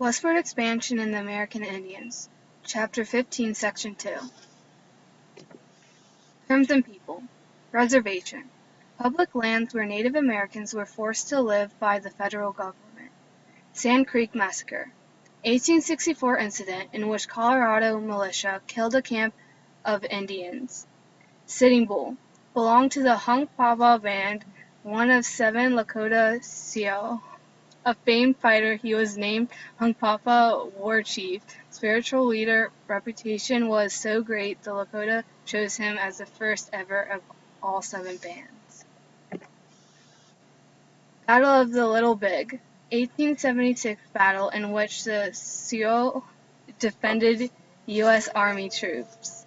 Westward Expansion in the American Indians, Chapter 15, Section 2. Terms and People. Reservation. Public lands where Native Americans were forced to live by the federal government. Sand Creek Massacre. 1864 incident in which Colorado militia killed a camp of Indians. Sitting Bull. Belonged to the Hunkpapa Band, one of 7 Lakota Sioux. A famed fighter, he was named Hunkpapa War Chief. Spiritual leader, reputation was so great the Lakota chose him as the first ever of all 7 bands. Battle of the Little Big, 1876 battle in which the Sioux defended U.S. Army troops.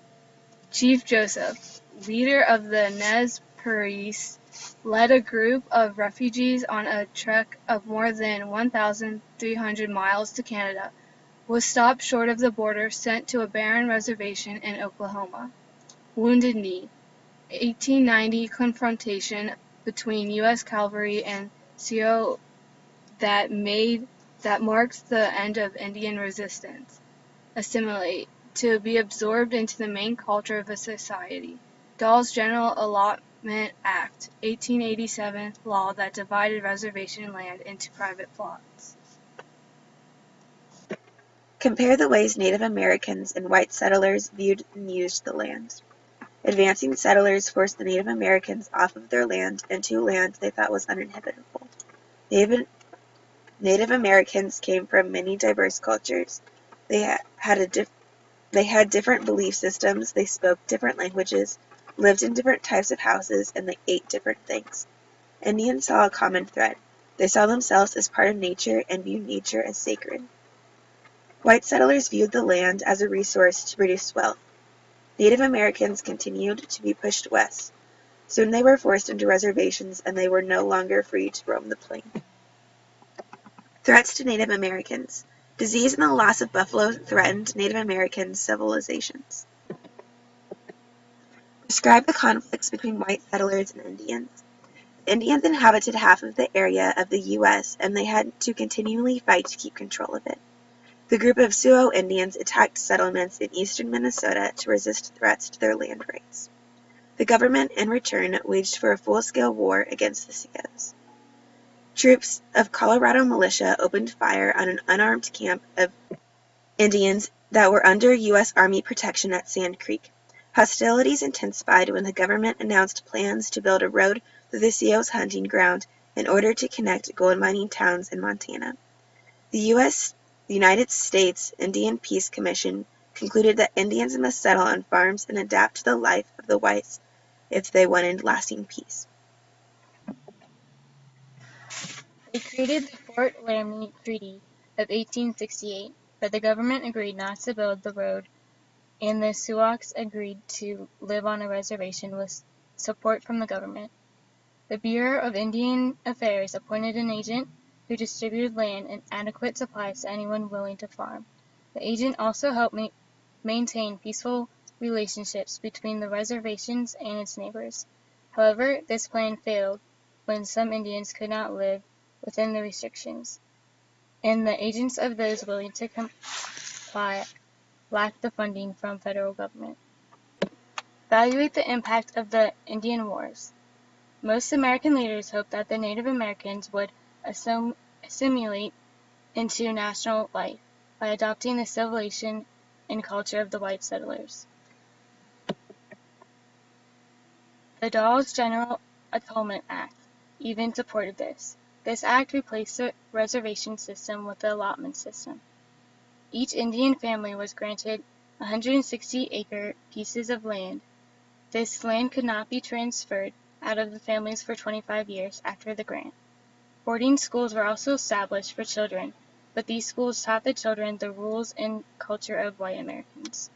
Chief Joseph, leader of the Nez Perce, led a group of refugees on a trek of more than 1,300 miles to Canada, was stopped short of the border, sent to a barren reservation in Oklahoma. Wounded Knee, 1890 confrontation between U.S. cavalry and Sioux that marks the end of Indian resistance. Assimilate, to be absorbed into the main culture of a society. Dawes General Allotment Act, 1887 law that divided reservation land into private plots. Compare the ways Native Americans and white settlers viewed and used the land. Advancing settlers forced the Native Americans off of their land into land they thought was uninhabitable. Native Americans came from many diverse cultures. They had different belief systems, they spoke different languages, lived in different types of houses, and they ate different things. Indians saw a common thread. They saw themselves as part of nature and viewed nature as sacred. White settlers viewed the land as a resource to produce wealth. Native Americans continued to be pushed west. Soon they were forced into reservations and they were no longer free to roam the plain. Threats to Native Americans. Disease and the loss of buffalo threatened Native American civilizations. Describe the conflicts between white settlers and Indians. The Indians inhabited half of the area of the U.S. and they had to continually fight to keep control of it. The group of Sioux Indians attacked settlements in eastern Minnesota to resist threats to their land rights. The government, in return, waged for a full-scale war against the Sioux. Troops of Colorado militia opened fire on an unarmed camp of Indians that were under U.S. Army protection at Sand Creek. Hostilities intensified when the government announced plans to build a road through the Sioux hunting ground in order to connect gold mining towns in Montana. The United States Indian Peace Commission concluded that Indians must settle on farms and adapt to the life of the whites if they wanted lasting peace. They created the Fort Laramie Treaty of 1868, but the government agreed not to build the road, and the Sioux agreed to live on a reservation with support from the government. The Bureau of Indian Affairs appointed an agent who distributed land and adequate supplies to anyone willing to farm. The agent also helped maintain peaceful relationships between the reservations and its neighbors. However, this plan failed when some Indians could not live within the restrictions, and the agents of those willing to comply lacked the funding from federal government. Evaluate the impact of the Indian Wars. Most American leaders hoped that the Native Americans would assimilate into national life by adopting the civilization and culture of the white settlers. The Dawes General Allotment Act even supported this. This act replaced the reservation system with the allotment system. Each Indian family was granted 160-acre pieces of land. This land could not be transferred out of the families for 25 years after the grant. Boarding schools were also established for children, but these schools taught the children the rules and culture of white Americans.